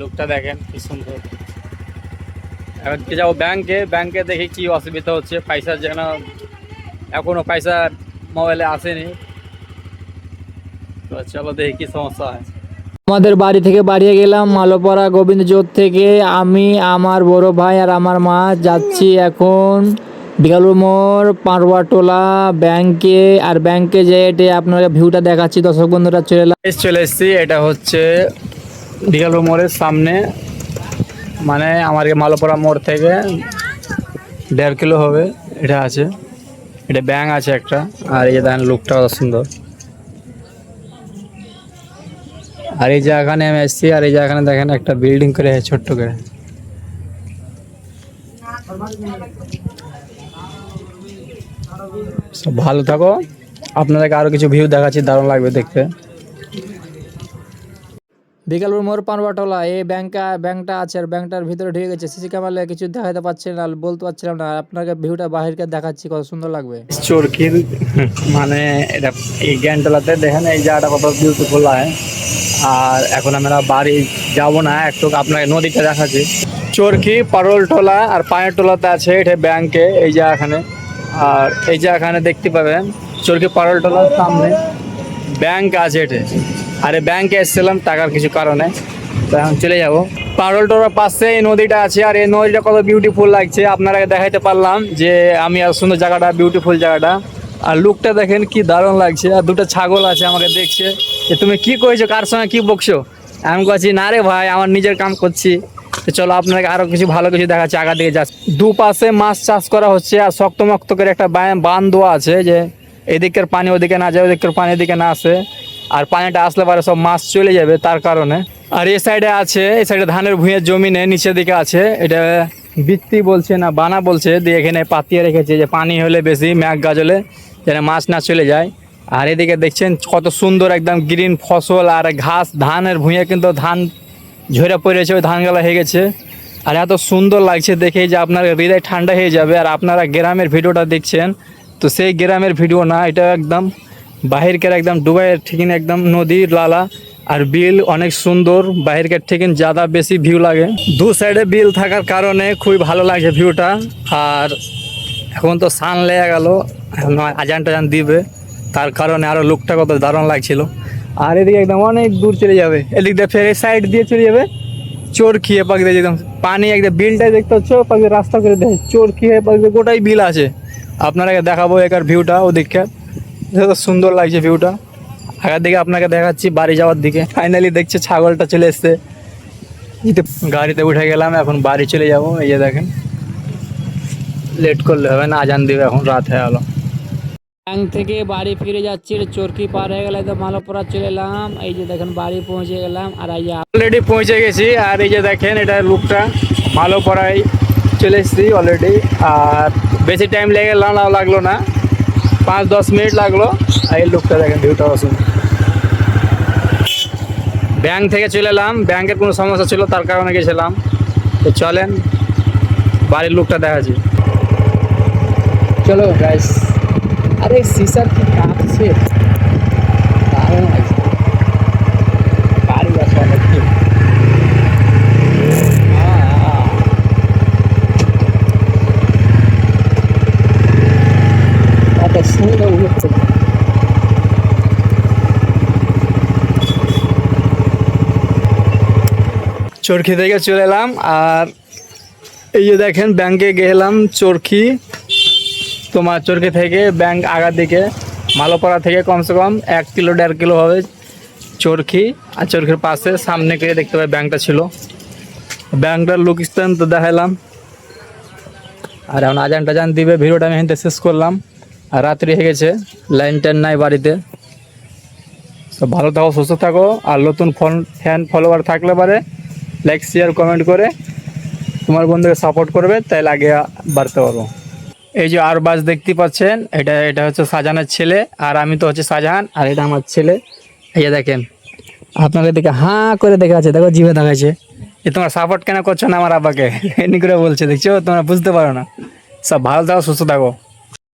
লোকটা দেখেন কি সুন্দর। এখন কি যাবো ব্যাংকে, ব্যাংকে দেখি কি অসুবিধা হচ্ছে, পয়সা যেন এখনো পয়সা মোবাইলে আসেনি। তো চলো দেখি কি সমস্যা হয়। আমাদের বাড়ি থেকে বাড়িয়ে গেলাম মালোপাড়া গোবিন্দজোত থেকে। আমি, আমার বড় ভাই আর আমার মা যাচ্ছি এখন বিকালুর মোড় পারওয়াটোলা ব্যাংকে। আর ব্যাংকে যেয়ে আপনারা ভিউটা দেখাচ্ছি দর্শক বন্ধুরা। চলে এসেছি, এটা হচ্ছে বিকালুর মোড়ের সামনে, মানে আমার মালোপাড়া মোড় থেকে 1.5 কিলো হবে এটা আছে। এটা ব্যাংক আছে একটা। আর এই যে দেখেন লোকটা কত সুন্দর। আর এই জায়গাখানে আমি এসেছি, আর এই জায়গাখানে দেখেন একটা বিল্ডিং করে ছোট্ট করে। সব ভালো থাকো, আপনাদেরকে আরো কিছু ভিউ দেখাচ্ছি, দারুণ লাগবে দেখতে। বিকালুর মোড় পারওয়াটোলা এই ব্যাংকটা আছে। আর ব্যাংকটার ভিতরে ঢুকে গেছে। সিসি ক্যামেরা কিছু দেখাতে পাচ্ছি না, বলতে পারছিলাম না। আপনাকে ভিউটা বাহিরকে দেখাচ্ছি, কত সুন্দর লাগবে। চরকির মানে এটা এই জ্ঞানতলাতে দেখেন এই জায়গাটা কত বিউটিফুল হয়। আর এখন আমরা বাড়ি যাব না, একটু আপনাকে নদীটা দেখাচ্ছি। চরকি পারলটোলা আর পায়ের টোলাতে আছে এটা ব্যাংকে এই জায়গাখানে। আর এই জায়গাখানে দেখতে পাবেন চরকি পারলটোলার সামনে ব্যাংক আছে এটা। আর এই ব্যাংকে এসেছিলাম টাকার কিছু কারণে, তো এখন চলে যাব। পারলটোলার পাশে এই নদীটা আছে। আর এই নদীটা কত বিউটিফুল লাগছে, আপনারা দেখাইতে পারলাম যে আমি আর সুন্দর জায়গাটা, বিউটিফুল জায়গাটা। আর লুকটা দেখেন কি দারুণ লাগছে। আর দুটো ছাগল আছে আমাকে দেখছে যে তুমি কি করেছো, কার সঙ্গে কি বকছো। আমি বলছি না রে ভাই, আমার নিজের কাম করছি। তো চলো আপনাকে আরো কিছু ভালো কিছু দেখাচ্ছি। আগা দিকে যাচ্ছে, দুপাশে মাছ চাষ করা হচ্ছে। আর শক্ত মক্ত করে একটা বাঁধ দেওয়া আছে, যে এদিকের পানি ওদিকে না যায়, ওদিকের পানি এদিকে না আসে। আর পানিটা আসলে পরে সব মাছ চলে যাবে তার কারণে। আর এই সাইডে আছে, এই সাইডে ধানের ভুঁইয়ের জমিনে নিচের দিকে আছে। এটা বৃত্তি বলছে না বানা বলছে, দিয়ে এখানে পাতিয়ে রেখেছে যে পানি হলে বেশি মেঘ গাজলে যেন মাছ না চলে যায়। আর এদিকে দেখছেন কত সুন্দর একদম গ্রিন ফসল আর ঘাস। ধানের ভুঁইয়ে কিন্তু ধান ঝরে পড়েছে, ওই ধানগুলো হয়ে গেছে। আর এত সুন্দর লাগছে দেখে যে আপনার হৃদয় ঠান্ডা হয়ে যাবে। আর আপনারা গ্রামের ভিডিওটা দেখছেন, তো সেই গ্রামের ভিডিও না, এটা একদম বাহিরকার একদম ডুবাইয়ের ঠিকিন একদম নদীর লালা। আর বিল অনেক সুন্দর, বাহিরকার ঠিকিন ज़्यादा বেশি ভিউ লাগে। দু সাইডে বিল থাকার কারণে খুবই ভালো লাগছে ভিউটা। আর এখন তো সান লেগে গেল, এখন আজান টাজান দিবে, তার কারণে আরও লুকটা কত দারুণ লাগছিল। আর এদিকে একদম অনেক দূর চলে যাবে, এদিক দিয়ে ফের এই সাইড দিয়ে চলে যাবে চরকি। পাক দিয়ে একদম পানি একদম বিলটাই দেখতে হচ্ছে, পাক রাস্তা করে দেখে চরকি পাক গোটাই বিল আছে। আপনাকে দেখাবো একার ভিউটা, ওদিককার তো সুন্দর লাগছে ভিউটা। আগের দিকে আপনাকে দেখাচ্ছি বাড়ি যাওয়ার দিকে। ফাইনালি দেখছে ছাগলটা চলে এসছে, গাড়িতে উঠে গেলাম, এখন বাড়ি চলে যাব। এই যে দেখেন, লেট করলে হবে না, আজান দিবে, এখন রাত হয়ে গেল। ব্যাংক থেকে বাড়ি ফিরে যাচ্ছি, চরকি পার হয়ে গেলে তো মালোপাড়া চলে এলাম। এই যে দেখেন বাড়ি পৌঁছে গেলাম। আর এই যে অলরেডি পৌঁছে গেছি। আর এই যে দেখেন এটা লুকটা, মালোপাড়ায় চলে এসেছি অলরেডি। আর বেশি টাইম লাগলো না, 5-10 মিনিট লাগলো। আর এই লুকটা দেখেন, ভিউটা অসুবিধা। ব্যাংক থেকে চলে এলাম, ব্যাংকের কোনো সমস্যা ছিল তার কারণে গেছিলাম। তো চলেন বাড়ির লুকটা দেখাচ্ছি। চলো গাইস। আরে সিসার কি কাঁপছে, দারুণ লাগছে। গাড়ি আছে অনেক, কত সুন্দর উঠছে। চরকি থেকে চলে এলাম। আর এই যে দেখেন ব্যাংকে গেলাম চরকি। তোমার চরকি থেকে ব্যাংক আগার দিকে মালোপাড়া থেকে কমসে কম 1 কিলো 1.5 কিলো হবে চরকি। আর চরকির পাশে সামনে গিয়ে দেখতে পাই ব্যাংকটা ছিল। ব্যাংকটার লোকেশন তো দেখালাম। আর এখন আজান টাজান দিবে, ভিডিওটা আমি এখানে শেষ করলাম। আর রাত্রি হয়ে গেছে, লাইন টাইন নাই বাড়িতে। তো ভালো থাকো, সুস্থ থাকো। আর নতুন ফ্যান ফলোয়ার থাকলে পারে লাইক শেয়ার কমেন্ট করে তোমার বন্ধুকে সাপোর্ট করবে, তাই আগে বাড়তে পারবো। এই যে আর বাস দেখতে পাচ্ছেন, এটা হচ্ছে শাহজাহানের ছেলে। আর আমি তো হচ্ছে শাহজাহান, আর এটা আমার ছেলে। এই যে দেখেন, আপনাদের দিকে হাঁ করে দেখে আছে, দেখো জিভে দেখাচ্ছে যে তোমরা সাপোর্ট কেন করছো না আমার আব্বাকে, এমনি করে বলছে, দেখছো তোমরা বুঝতে পারো না। সব ভালো থাকো, সুস্থ থাকো।